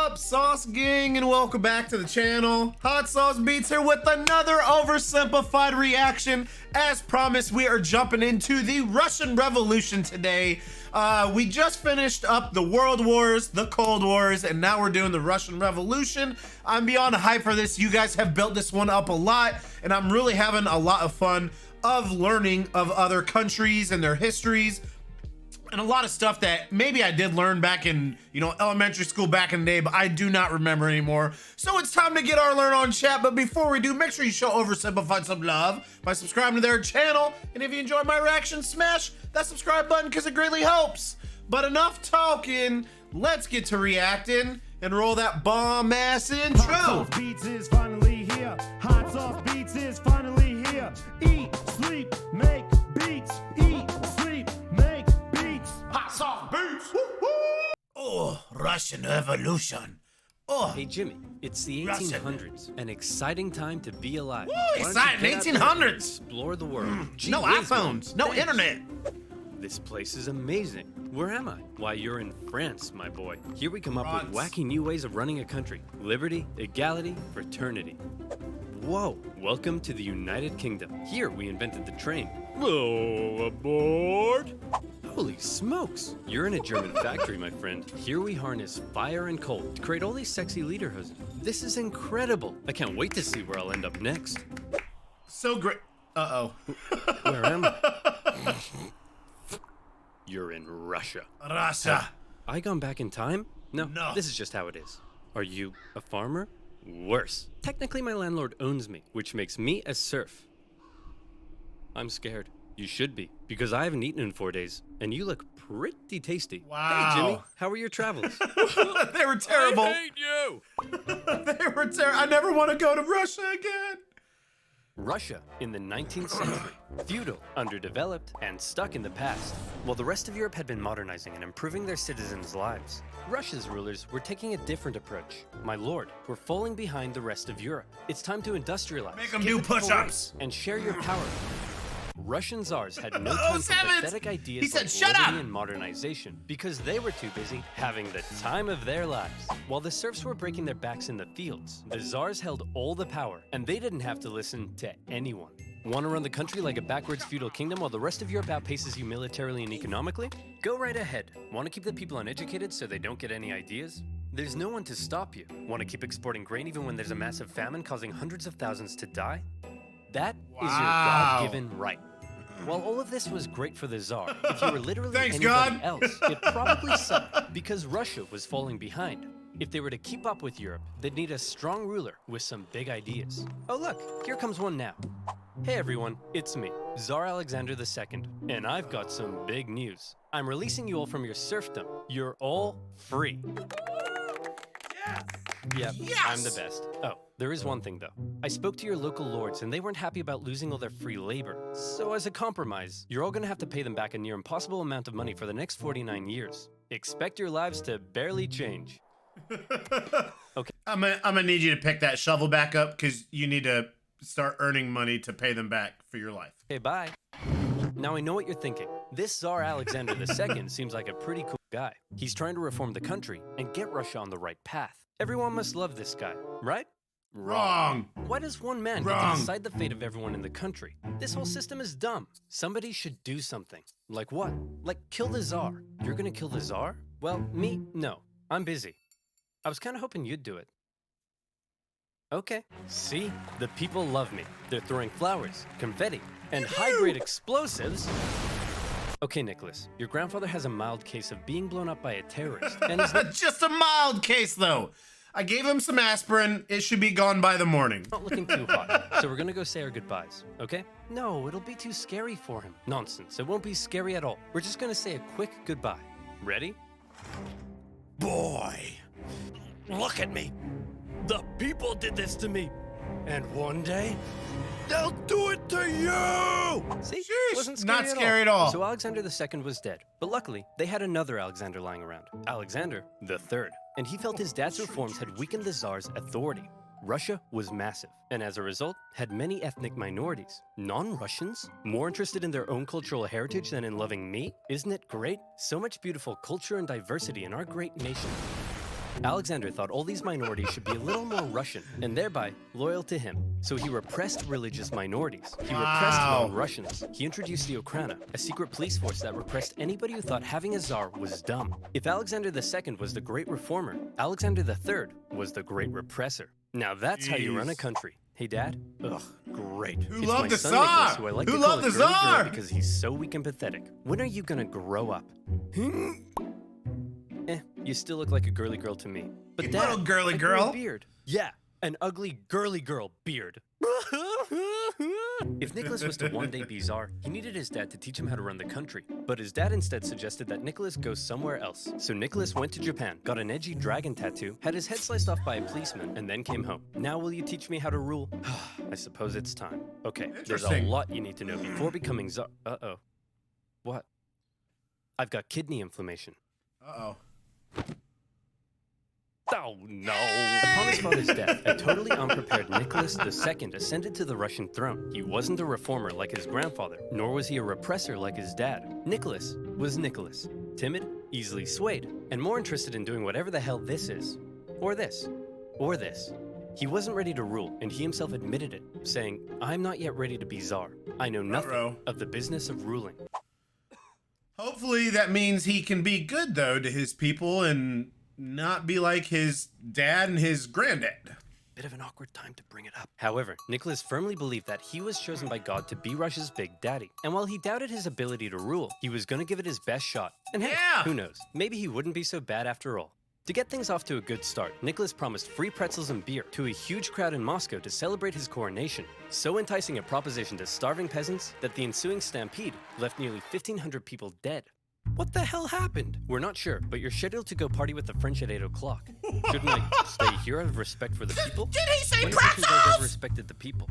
up, Sauce Gang, and welcome back to the channel. Hot Sauce Beats here with another oversimplified reaction. As promised, we are jumping into the Russian Revolution today. We just finished up the World Wars, the Cold Wars, and now we're doing the Russian Revolution. I'm beyond hype for this. You guys have built this one up a lot, and I'm really having a lot of fun of learning of other countries and their histories. And a lot of stuff that maybe I did learn back in, elementary school back in the day, but I do not remember anymore. So it's time to get our learn on chat. But before we do, make sure you show Oversimplified some love by subscribing to their channel. And if you enjoy my reaction, smash that subscribe button because it greatly helps. But enough talking, let's get to reacting and roll that bomb ass intro. Hot Sauce Beats is finally here. Hot Sauce Beats is finally here. Eat, sleep, make beats. Eat, sleep, make beats. Hot Sauce Beats. Woo-hoo. Oh, Russian Revolution. Oh, Hey Jimmy, it's the 1800s. An exciting time to be alive. Woo, Why don't you exciting, get out there and 1800s. Explore the world. Gee No whiz, iPhones, man. no Thanks. internet. This place is amazing. Where am I? Why, you're in France, my boy. Here we come up with France. wacky new ways of running a country. Liberty, equality, fraternity. Whoa, welcome to the United Kingdom. Here we invented the train. Oh, aboard! Holy smokes! You're in a German factory, my friend. Here we harness fire and coal to create all these sexy lederhosen. This is incredible. I can't wait to see where I'll end up next. So great. Uh-oh. Where am I? You're in Russia. Russia. I gone back in time? No, No. this is just how it is. Are you a farmer? Worse. Technically, my landlord owns me, which makes me a serf. I'm scared. You should be, because I haven't eaten in 4 days, and you look pretty tasty. Wow. Hey, Jimmy, how were your travels? They were terrible. I hate you! They were terrible. I never want to go to Russia again. Russia in the 19th century. Feudal, underdeveloped, and stuck in the past. While the rest of Europe had been modernizing and improving their citizens' lives, Russia's rulers were taking a different approach. My lord, we're falling behind the rest of Europe. It's time to industrialize. Make 'em give do the people push-ups. rights, and share your power. Russian czars had no time for Sevens. pathetic ideas He said, like "Shut liberty up!" and modernization because they were too busy having the time of their lives. While the serfs were breaking their backs in the fields, the czars held all the power, and they didn't have to listen to anyone. Want to run the country like a backwards feudal kingdom while the rest of Europe outpaces you militarily and economically? Go right ahead. Want to keep the people uneducated so they don't get any ideas? There's no one to stop you. Want to keep exporting grain even when there's a massive famine causing hundreds of thousands to die? That is your Wow. God-given right. While all of this was great for the Tsar, if you were literally Thanks, anybody God. else, it probably sucked because Russia was falling behind. If they were to keep up with Europe, they'd need a strong ruler with some big ideas. Oh look, here comes one now. Hey everyone, it's me, Tsar Alexander II, and I've got some big news. I'm releasing you all from your serfdom. You're all free. Yep, Yes! I'm the best. Oh, there is one thing though. I spoke to your local lords and they weren't happy about losing all their free labor. So as a compromise, you're all gonna have to pay them back a near impossible amount of money for the next 49 years. Expect your lives to barely change. Okay. I'm gonna need you to pick that shovel back up because you need to start earning money to pay them back for your life. Okay, bye. Now I know what you're thinking. This Tsar Alexander II seems like a pretty cool guy. He's trying to reform the country and get Russia on the right path. Everyone must love this guy, right? Wrong. Why does one man get Wrong. to decide the fate of everyone in the country? This whole system is dumb. Somebody should do something. Like what? Like kill the Tsar. You're gonna kill the Tsar? Well, me? No. I'm busy. I was kinda hoping you'd do it. Okay. See? The people love me. They're throwing flowers, confetti, and high-grade explosives. Okay, Nicholas, your grandfather has a mild case of being blown up by a terrorist, and he's Just a mild case, though. I gave him some aspirin. It should be gone by the morning. not looking too hot, so we're gonna go say our goodbyes, okay? No, it'll be too scary for him. Nonsense, it won't be scary at all. We're just gonna say a quick goodbye. Ready? Boy, look at me. The people did this to me, and one day, they'll do it to you! See? Sheesh, Wasn't not scary at all. So Alexander II was dead, but luckily, they had another Alexander lying around, Alexander III, and he felt his dad's reforms had weakened the Tsar's authority. Russia was massive, and as a result, had many ethnic minorities. Non-Russians? More interested in their own cultural heritage than in loving me? Isn't it great? So much beautiful culture and diversity in our great nation. Alexander thought all these minorities should be a little more Russian and thereby loyal to him. So he repressed religious minorities. He repressed non-Russians. He introduced the Okhrana, a secret police force that repressed anybody who thought having a czar was dumb. If Alexander II was the great reformer, Alexander III was the great repressor. Now that's how you run a country. Hey, Dad? Ugh, great. Who It's loved my the son Tsar? Nicholas, who I like Who to call loved a the girly girl Tsar? because he's so weak and pathetic. When are you gonna grow up? You still look like a girly girl to me. But You Dad, little girly I grew a girl. beard. Yeah, an ugly girly girl beard. If Nicholas was to one day be czar, he needed his dad to teach him how to run the country. But his dad instead suggested that Nicholas go somewhere else. So Nicholas went to Japan, got an edgy dragon tattoo, had his head sliced off by a policeman, and then came home. Now will you teach me how to rule? I suppose it's time. Okay, there's a Interesting. lot you need to know before becoming czar. Uh-oh. What? I've got kidney inflammation. Uh-oh. Oh no! Upon his father's death, a totally unprepared Nicholas II ascended to the Russian throne. He wasn't a reformer like his grandfather, nor was he a repressor like his dad. Nicholas was Nicholas. Timid, easily swayed, and more interested in doing whatever the hell this is. Or this. Or this. He wasn't ready to rule, and he himself admitted it, saying, "I'm not yet ready to be czar. I know nothing Uh-oh. of the business of ruling." Hopefully that means he can be good, though, to his people and not be like his dad and his granddad. Bit of an awkward time to bring it up. However, Nicholas firmly believed that he was chosen by God to be Russia's big daddy. And while he doubted his ability to rule, he was going to give it his best shot. And hey, Yeah. who knows? Maybe he wouldn't be so bad after all. To get things off to a good start, Nicholas promised free pretzels and beer to a huge crowd in Moscow to celebrate his coronation. So enticing a proposition to starving peasants that the ensuing stampede left nearly 1,500 people dead. What the hell happened? We're not sure, but you're scheduled to go party with the French at 8 o'clock. Shouldn't I stay here out of respect for the people? Did he say When do you think you guys pretzels? ever respected the people?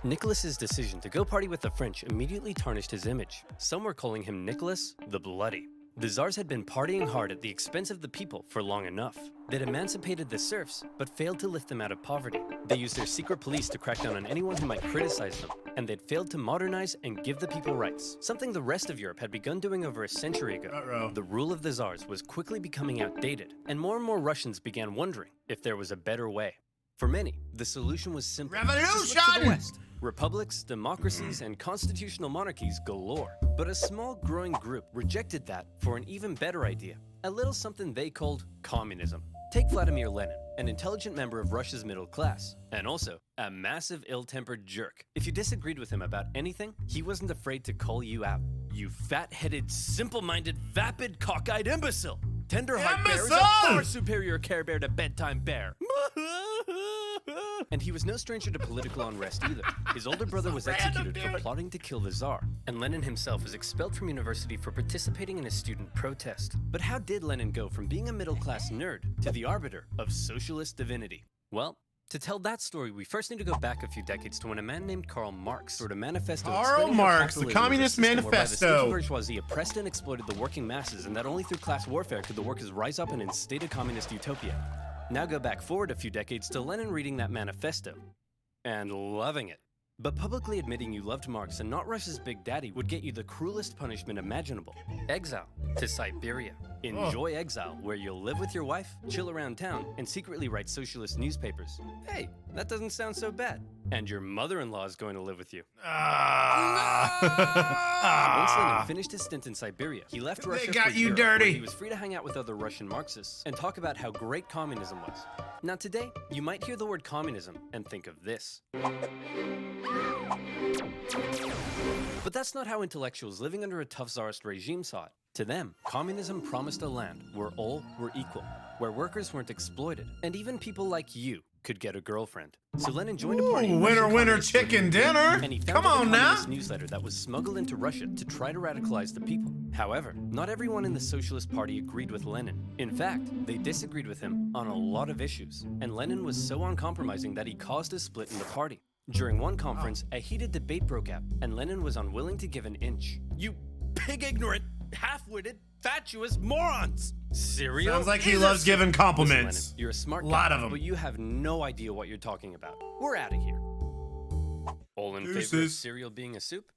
Nicholas's decision to go party with the French immediately tarnished his image. Some were calling him Nicholas the Bloody. The Tsars had been partying hard at the expense of the people for long enough. They'd emancipated the serfs, but failed to lift them out of poverty. They used their secret police to crack down on anyone who might criticize them, and they'd failed to modernize and give the people rights, something the rest of Europe had begun doing over a century ago. Uh-oh. The rule of the Tsars was quickly becoming outdated, and more Russians began wondering if there was a better way. For many, the solution was simple. Just look to the Revolution! West. Republics, democracies, and constitutional monarchies galore. But a small growing group rejected that for an even better idea, a little something they called communism. Take Vladimir Lenin, an intelligent member of Russia's middle class, and also a massive ill-tempered jerk. If you disagreed with him about anything, he wasn't afraid to call you out. You fat-headed, simple-minded, vapid, cockeyed imbecile! Tender-heart bear is a Imbecile! far superior Care Bear to bedtime bear. And he was no stranger to political unrest either. His older brother was executed for plotting to kill the Tsar, and Lenin himself was expelled from university for participating in a student protest. But how did Lenin go from being a middle-class nerd to the arbiter of socialist divinity? Well, to tell that story, we first need to go back a few decades to when a man named Karl Marx wrote a manifesto Karl explaining how Marx, the capitalism was a Communist system whereby the Manifesto. stinky bourgeoisie oppressed and exploited the working masses, and that only through class warfare could the workers rise up and instate a communist utopia. Now go back forward a few decades to Lenin reading that manifesto and loving it. But publicly admitting you loved Marx and not Russia's big daddy would get you the cruelest punishment imaginable. Exile to Siberia. Enjoy exile, where you'll live with your wife, chill around town, and secretly write socialist newspapers. Hey, that doesn't sound so bad. And your mother-in-law is going to live with you. Once Lenin finished his stint in Siberia, he left Russia got for you Europe, dirty. where he was free to hang out with other Russian Marxists and talk about how great communism was. Now today, you might hear the word communism and think of this. But that's not how intellectuals living under a tough czarist regime saw it. To them, communism promised a land where all were equal, where workers weren't exploited, and even people like you could get a girlfriend. So Lenin joined a party. in Winner, Russian winner, communist chicken Lenin, dinner. and he Come founded on a now. communist newsletter that was smuggled into Russia to try to radicalize the people. However, not everyone in the Socialist Party agreed with Lenin. In fact, they disagreed with him on a lot of issues, and Lenin was so uncompromising that he caused a split in the party. During one conference, a heated debate broke out, and Lenin was unwilling to give an inch. You pig-ignorant, half-witted, fatuous morons! Cereal? Sounds like he is loves a- giving Listen, compliments. Lenin, you're a smart guy, Lot of 'em. but you have no idea what you're talking about. We're out of here. All in favor of Deuces. cereal being a soup?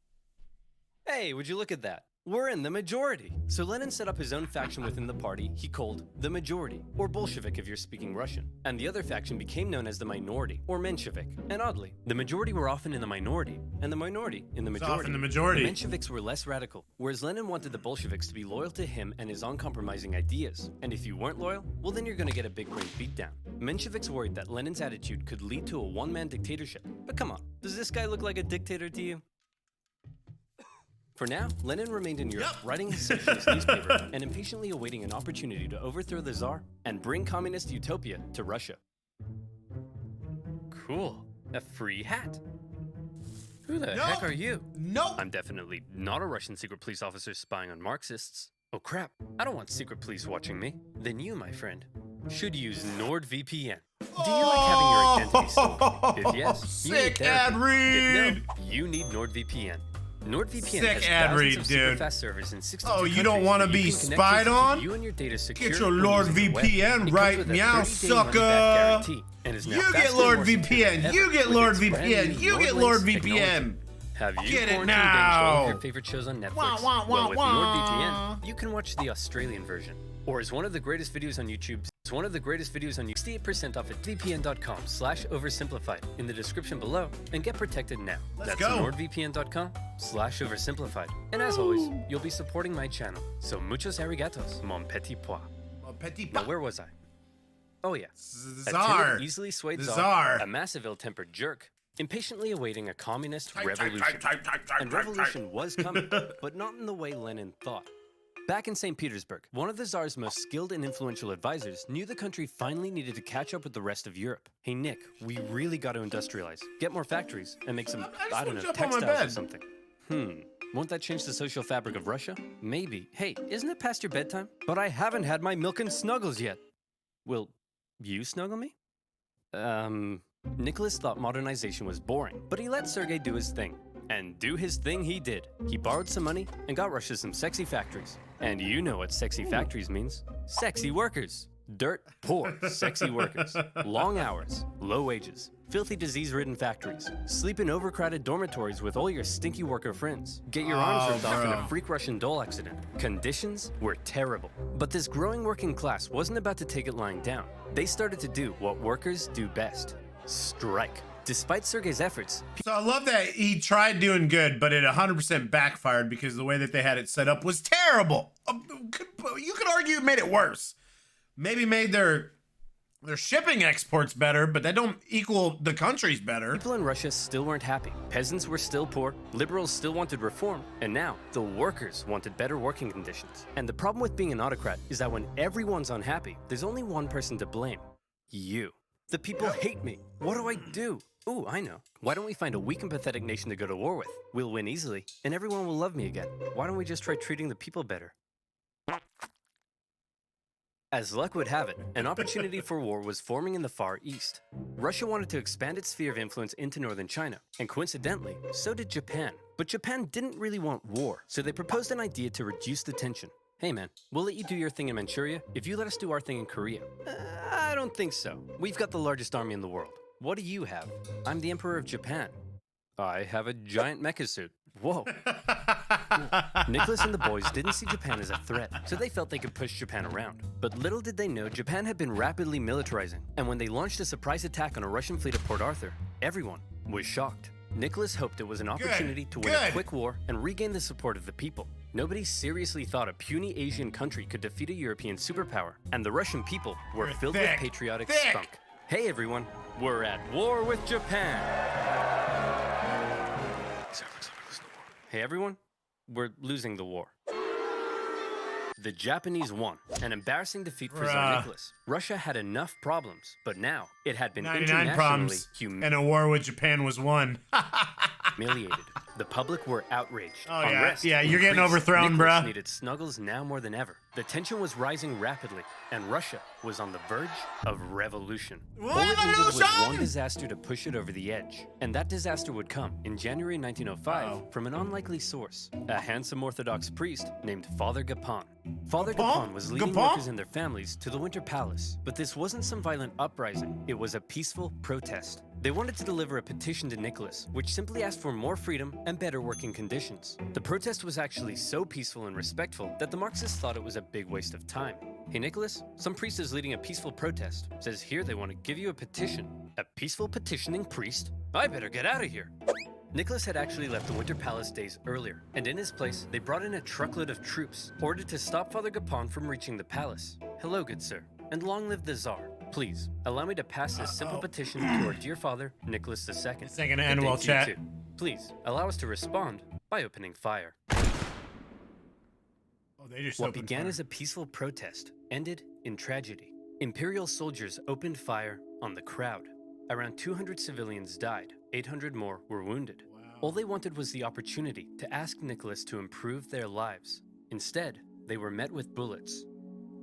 Hey, would you look at that? were in the majority. So Lenin set up his own faction within the party he called the Majority, or Bolshevik if you're speaking Russian. And the other faction became known as the Minority, or Menshevik. And oddly, the majority were often in the minority, and the minority in the majority. Often the majority. The Mensheviks were less radical, whereas Lenin wanted the Bolsheviks to be loyal to him and his uncompromising ideas. And if you weren't loyal, well then you're gonna get a big brain beatdown. Mensheviks worried that Lenin's attitude could lead to a one-man dictatorship. But come on, does this guy look like a dictator to you? For now, Lenin remained in Europe, writing his socialist newspaper and impatiently awaiting an opportunity to overthrow the Tsar and bring communist utopia to Russia. Cool. A free hat. Who the heck are you? Nope. I'm definitely not a Russian secret police officer spying on Marxists. Oh crap, I don't want secret police watching me. Then you, my friend, should use NordVPN. Do you like having your identity stolen? If yes, you need Sick therapy. ad read. If no, you need NordVPN. NordVPN Sick has ad thousands read, of dude. super fast servers in 62 Oh, you countries don't want to that be you can connect spied to keep on? You and your data secure Get your when Lord using the web. VPN It comes right with a now, 30-day sucker. money-back guarantee and is now You faster get and Lord more secure than VPN. ever You get with Lord its brand VPN. new You get NordLynx Lord technology. VPN. Have you Get it quarantined binge all of now. your favorite shows on Netflix? Wah, wah, Well, with wah. NordVPN, you can watch the Australian version. Or as one of the greatest videos on YouTube, 68% off at vpn.com/oversimplified in the description below and get protected now. Let's That's go. nordvpn.com/oversimplified. And as always, you'll be supporting my channel. So muchos arigatos, mon petit pois. Petit Now, where was I? Oh yeah. A Czar. timid, easily swayed The czar, czar. a massive ill-tempered jerk, impatiently awaiting a communist revolution. And revolution was coming, but not in the way Lenin thought. Back in St. Petersburg, one of the Tsar's most skilled and influential advisors knew the country finally needed to catch up with the rest of Europe. Hey Nick, we really got to industrialize, get more factories, and make some, I don't know, up on my textiles or bed. something. Won't that change the social fabric of Russia? Maybe. Hey, isn't it past your bedtime? But I haven't had my milk and snuggles yet. Will you snuggle me? Nicholas thought modernization was boring, but he let Sergei do his thing. And do his thing he did. He borrowed some money and got Russia some sexy factories. And you know what sexy factories means. Sexy workers. Dirt poor, sexy workers. Long hours, low wages, filthy disease-ridden factories. Sleep in overcrowded dormitories with all your stinky worker friends. Get your arms ripped off in a freak Russian doll accident. Conditions were terrible. But this growing working class wasn't about to take it lying down. They started to do what workers do best. Strike. Despite Sergei's efforts, So I love that he tried doing good, but it 100% backfired because the way that they had it set up was terrible. You could argue it made it worse. Maybe made their shipping exports better, but that don't equal the country's better. people in Russia still weren't happy. Peasants were still poor, liberals still wanted reform, and now the workers wanted better working conditions. And the problem with being an autocrat is that when everyone's unhappy, there's only one person to blame. You. The people hate me. What do I do? Ooh, I know. Why don't we find a weak and pathetic nation to go to war with? We'll win easily, and everyone will love me again. Why don't we just try treating the people better? As luck would have it, an opportunity for war was forming in the Far East. Russia wanted to expand its sphere of influence into northern China, and coincidentally, so did Japan. But Japan didn't really want war, so they proposed an idea to reduce the tension. Hey man, we'll let you do your thing in Manchuria if you let us do our thing in Korea. I don't think so. We've got the largest army in the world. What do you have? I'm the Emperor of Japan. I have a giant mecha suit. Whoa. Nicholas and the boys didn't see Japan as a threat, so they felt they could push Japan around. But little did they know Japan had been rapidly militarizing, and when they launched a surprise attack on a Russian fleet at Port Arthur, everyone was shocked. Nicholas hoped it was an opportunity to win a quick war and regain the support of the people. Nobody seriously thought a puny Asian country could defeat a European superpower, and the Russian people were filled with patriotic spunk. Hey everyone, we're at war with Japan! Hey everyone, we're losing the war. The Japanese won, an embarrassing defeat for Tsar Nicholas. Russia had enough problems, but now it had been 99 internationally problems, and a war with Japan was won. humiliated. The public were outraged. Oh, Unrest yeah, you're getting increased. overthrown, Nicholas bruh. needed snuggles now more than ever. The tension was rising rapidly, and Russia was on the verge of revolution. All it needed was one disaster to push it over the edge. And that disaster would come in January 1905 from an unlikely source, a handsome Orthodox priest named Father Gapon. Father Gapon was leading workers and their families to the Winter Palace, but this wasn't some violent uprising. It was a peaceful protest. They wanted to deliver a petition to Nicholas, which simply asked for more freedom and better working conditions. The protest was actually so peaceful and respectful that the Marxists thought it was a big waste of time. Hey Nicholas, some priest is leading a peaceful protest. Says here they want to give you a petition. A peaceful petitioning priest? I better get out of here. Nicholas had actually left the Winter Palace days earlier, and in his place, they brought in a truckload of troops, ordered to stop Father Gapon from reaching the palace. Hello, good sir, and long live the Tsar. Please, allow me to pass this simple petition to our dear father, Nicholas II. It's not gonna end well, chat. Please, allow us to respond by opening fire. Oh, they just What began as a peaceful protest ended in tragedy. Imperial soldiers opened fire on the crowd. Around 200 civilians died, 800 more were wounded. Wow. All they wanted was the opportunity to ask Nicholas to improve their lives. Instead, they were met with bullets.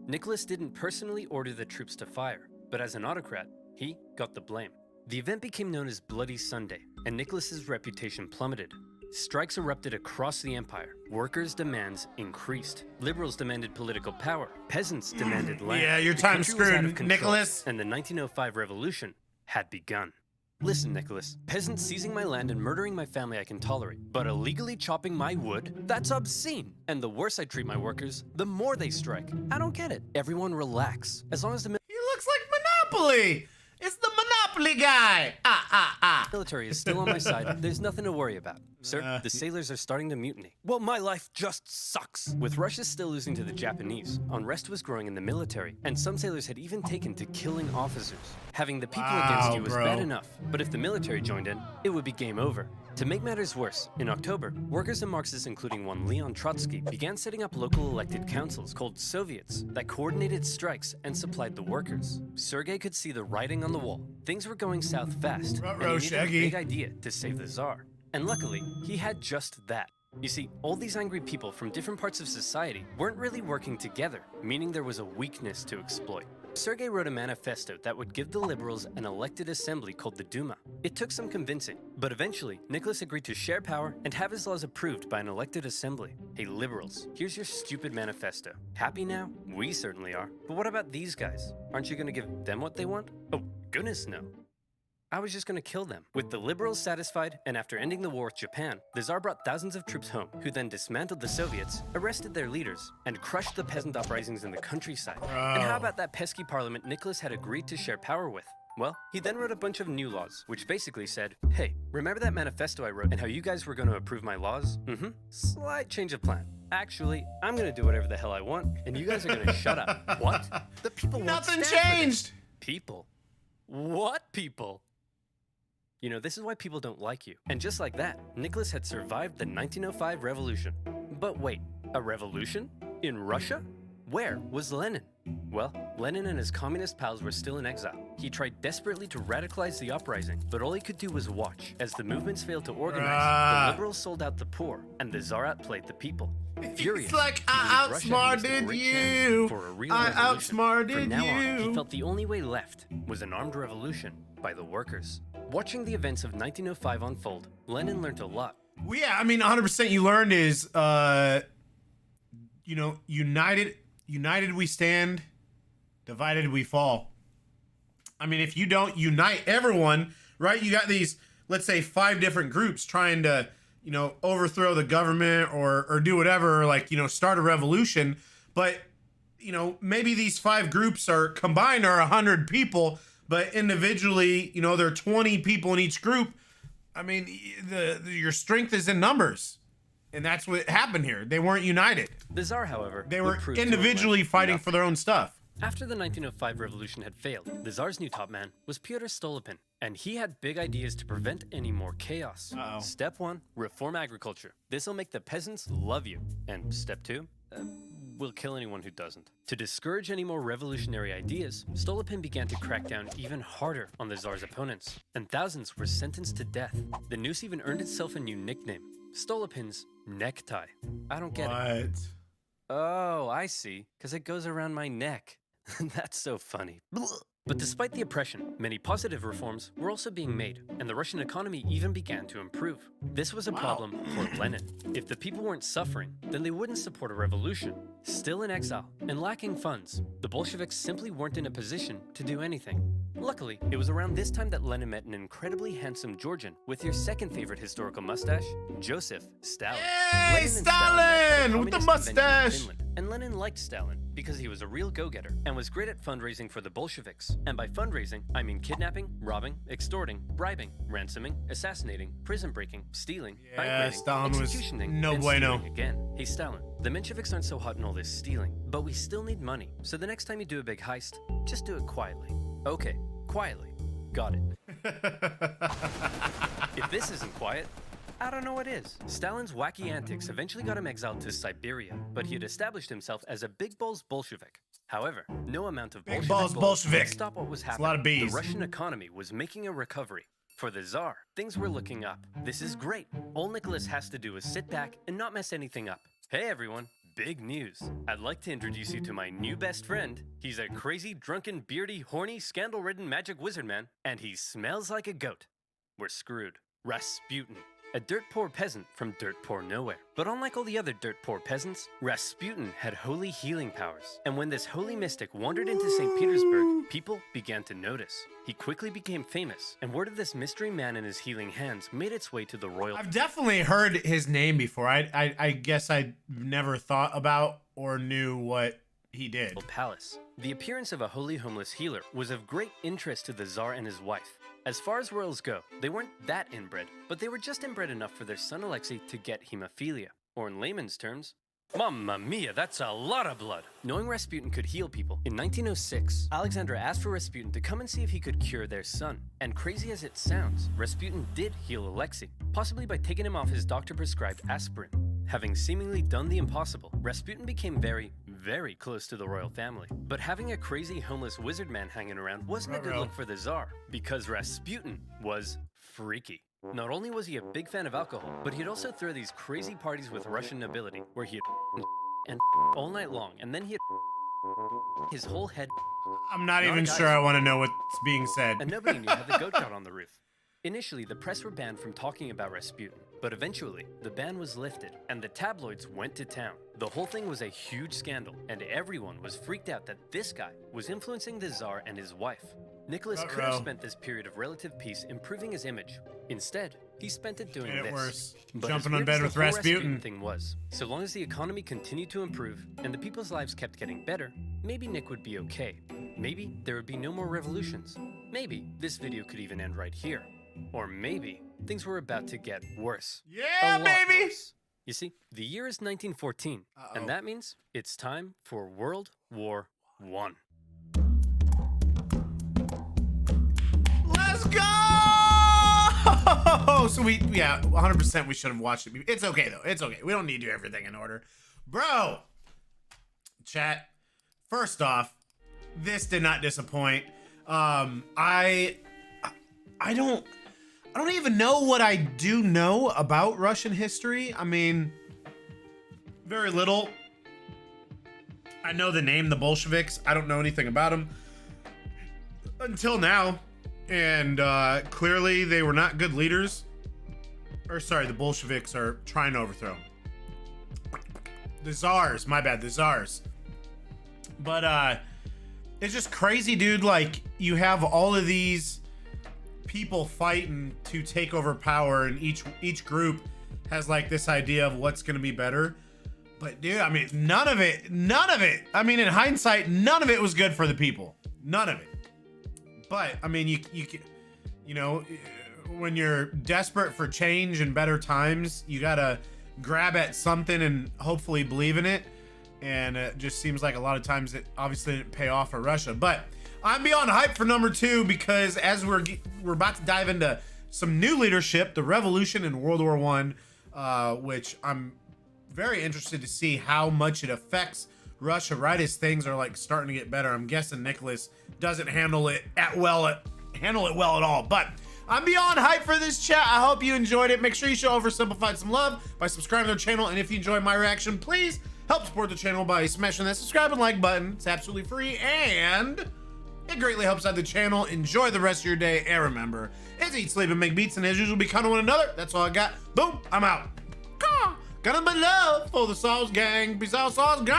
Nicholas didn't personally order the troops to fire, but as an autocrat, he got the blame. The event became known as Bloody Sunday, and Nicholas's reputation plummeted. Strikes erupted across the empire. Workers' demands increased. Liberals demanded political power. Peasants demanded land. Yeah, your The time's country was out of screwed, control, Nicholas. And the 1905 revolution had begun. Listen, Nicholas, peasants seizing my land and murdering my family I can tolerate, but illegally chopping my wood? That's obscene! And the worse I treat my workers, the more they strike. I don't get it. Everyone relax. As long as the He looks like Monopoly. It's the Monopoly guy. military is still on my side, there's nothing to worry about. Sir, the sailors are starting to mutiny. Well, my life just sucks. With Russia still losing to the Japanese, unrest was growing in the military, and some sailors had even taken to killing officers. Having the people against you was bad enough, but if the military joined in, it would be game over. To make matters worse, in October, workers and Marxists, including one Leon Trotsky, began setting up local elected councils called Soviets that coordinated strikes and supplied the workers. Sergei could see the writing on the wall. Things were going south fast, and he needed a big idea to save the Tsar. And luckily, he had just that. You see, all these angry people from different parts of society weren't really working together, meaning there was a weakness to exploit. Sergei wrote a manifesto that would give the liberals an elected assembly called the Duma. It took some convincing, but eventually, Nicholas agreed to share power and have his laws approved by an elected assembly. Hey liberals, here's your stupid manifesto. Happy now? We certainly are. But what about these guys? Aren't you gonna give them what they want? Oh, goodness no. I was just gonna kill them. With the liberals satisfied, and after ending the war with Japan, the Tsar brought thousands of troops home, who then dismantled the Soviets, arrested their leaders, and crushed the peasant uprisings in the countryside. And how about that pesky parliament Nicholas had agreed to share power with? Well, he then wrote a bunch of new laws, which basically said, hey, remember that manifesto I wrote and how you guys were gonna approve my laws? Slight change of plan. Actually, I'm gonna do whatever the hell I want, and you guys are gonna shut up. What? The people won't Nothing stand for this. changed. People? What people? You know, this is why people don't like you. And just like that, Nicholas had survived the 1905 revolution. But wait, a revolution? In Russia? Where was Lenin? Well, Lenin and his communist pals were still in exile. He tried desperately to radicalize the uprising, but all he could do was watch. As the movements failed to organize, the liberals sold out the poor, and the Tsar outplayed the people. Furious, It's like he I believed Russia used outsmarted a great chance you. for a real I revolution. outsmarted From now on, he you. felt the only way left was an armed revolution by the workers. Watching the events of 1905 unfold, Lenin learned a lot. Well, yeah, I mean, 100% you learned is, you know, united we stand, divided we fall. I mean, if you don't unite everyone, right? You got these, let's say, 5 different groups trying to, you know, overthrow the government or do whatever, like, you know, start a revolution. But, you know, maybe these 5 groups are combined are 100 people, but individually, you know, there are 20 people in each group. I mean, your strength is in numbers. And that's what happened here. They weren't united. The Tsar, however, They would were prove to individually elect fighting nothing. for their own stuff. After the 1905 revolution had failed, the Tsar's new top man was Pyotr Stolypin, and he had big ideas to prevent any more chaos. Uh-oh. Step 1, reform agriculture. This'll make the peasants love you. And step 2, we'll kill anyone who doesn't. To discourage any more revolutionary ideas, Stolypin began to crack down even harder on the Tsar's opponents, and thousands were sentenced to death. The noose even earned itself a new nickname, Stolypin's necktie. I don't get it. What? Oh, I see. Because it goes around my neck. That's so funny. But despite the oppression, many positive reforms were also being made, and the Russian economy even began to improve. This was a problem for Lenin. If the people weren't suffering, then they wouldn't support a revolution. Still in exile and lacking funds, the Bolsheviks simply weren't in a position to do anything. Luckily, it was around this time that Lenin met an incredibly handsome Georgian with your second favorite historical mustache, Joseph Stalin. Hey, Lenin and Stalin met at with the Communist convention in mustache! Finland, and Lenin liked Stalin because he was a real go-getter and was great at fundraising for the Bolsheviks. And by fundraising, I mean kidnapping, robbing, extorting, bribing, ransoming, assassinating, prison breaking, stealing, bank raiding, Stalin was executioning, no and bueno. stealing again. Hey Stalin, the Mensheviks aren't so hot in all this stealing, but we still need money. So the next time you do a big heist, just do it quietly. Okay, quietly. Got it. If this isn't quiet, I don't know what is. Stalin's wacky antics eventually got him exiled to Siberia, but he had established himself as a big balls Bolshevik. However, no amount of Big Bolshevik balls could Bolshevik. stop what was It's a happening. lot of bees. The Russian economy was making a recovery. For the Tsar, things were looking up. This is great. All Nicholas has to do is sit back and not mess anything up. Hey everyone, big news. I'd like to introduce you to my new best friend. He's a crazy, drunken, beardy, horny, scandal-ridden magic wizard man, and he smells like a goat. We're screwed. Rasputin. A dirt-poor peasant from dirt-poor nowhere. But unlike all the other dirt-poor peasants, Rasputin had holy healing powers. And when this holy mystic wandered into St. Petersburg, people began to notice. He quickly became famous, and word of this mystery man and his healing hands made its way to the royal... I've definitely heard his name before. I guess I never thought about or knew what he did. Palace. The appearance of a holy homeless healer was of great interest to the Tsar and his wife. As far as royals go, they weren't that inbred, but they were just inbred enough for their son Alexei to get hemophilia. Or in layman's terms, Mamma mia, that's a lot of blood. Knowing Rasputin could heal people, in 1906, Alexandra asked for Rasputin to come and see if he could cure their son. And crazy as it sounds, Rasputin did heal Alexei, possibly by taking him off his doctor-prescribed aspirin. Having seemingly done the impossible, Rasputin became very, very close to the royal family. But having a crazy homeless wizard man hanging around wasn't a good look for the Tsar, because Rasputin was freaky. Not only was he a big fan of alcohol, but he'd also throw these crazy parties with Russian nobility, where he'd and all night long, and then he'd his whole head. I'm not even sure I want to know what's being said. And nobody knew how the goat got on the roof. Initially, the press were banned from talking about Rasputin, but eventually, the ban was lifted, and the tabloids went to town. The whole thing was a huge scandal, and everyone was freaked out that this guy was influencing the Tsar and his wife. Nicholas could have spent this period of relative peace improving his image. Instead, he spent it doing this. Worse. But Jumping as on weird as bed with the whole Rasputin. thing was, so long as the economy continued to improve and the people's lives kept getting better, maybe Nick would be okay. Maybe there would be no more revolutions. Maybe this video could even end right here. Or maybe things were about to get worse. Yeah, A lot baby! worse. You see, the year is 1914, and that means it's time for World War I. Let's go! So 100% we should have watched it. It's okay though. It's okay. We don't need to do everything in order. Bro, chat. First off, this did not disappoint. I don't even know what I do know about Russian history. I mean, very little. I know the name, the Bolsheviks. I don't know anything about them until now. And clearly they were not good leaders. Or sorry, the Bolsheviks are trying to overthrow. The Tsars, my bad, the Tsars. But it's just crazy, dude. Like, you have all of these people fighting to take over power, and each group has like this idea of what's gonna be better. But dude, I mean, none of it, I mean, in hindsight, none of it was good for the people. None of it. But I mean, you know, when you're desperate for change and better times, you gotta grab at something and hopefully believe in it. And it just seems like a lot of times it obviously didn't pay off for Russia. But I'm beyond hype for number 2, because as we're about to dive into some new leadership, the revolution in World War I, which I'm very interested to see how much it affects Russia right as things are like starting to get better. I'm guessing Nicholas doesn't handle it well at all. But I'm beyond hype for this chat. I hope you enjoyed it. Make sure you show OverSimplified some love by subscribing to their channel. And if you enjoyed my reaction, please help support the channel by smashing that subscribe and like button. It's absolutely free. And It greatly helps out the channel. Enjoy the rest of your day. And remember, it's eat, sleep, and make beats. And as usual, be kind to one another. That's all I got. Boom, I'm out. Got them below for the sauce gang. Peace out, sauce gang.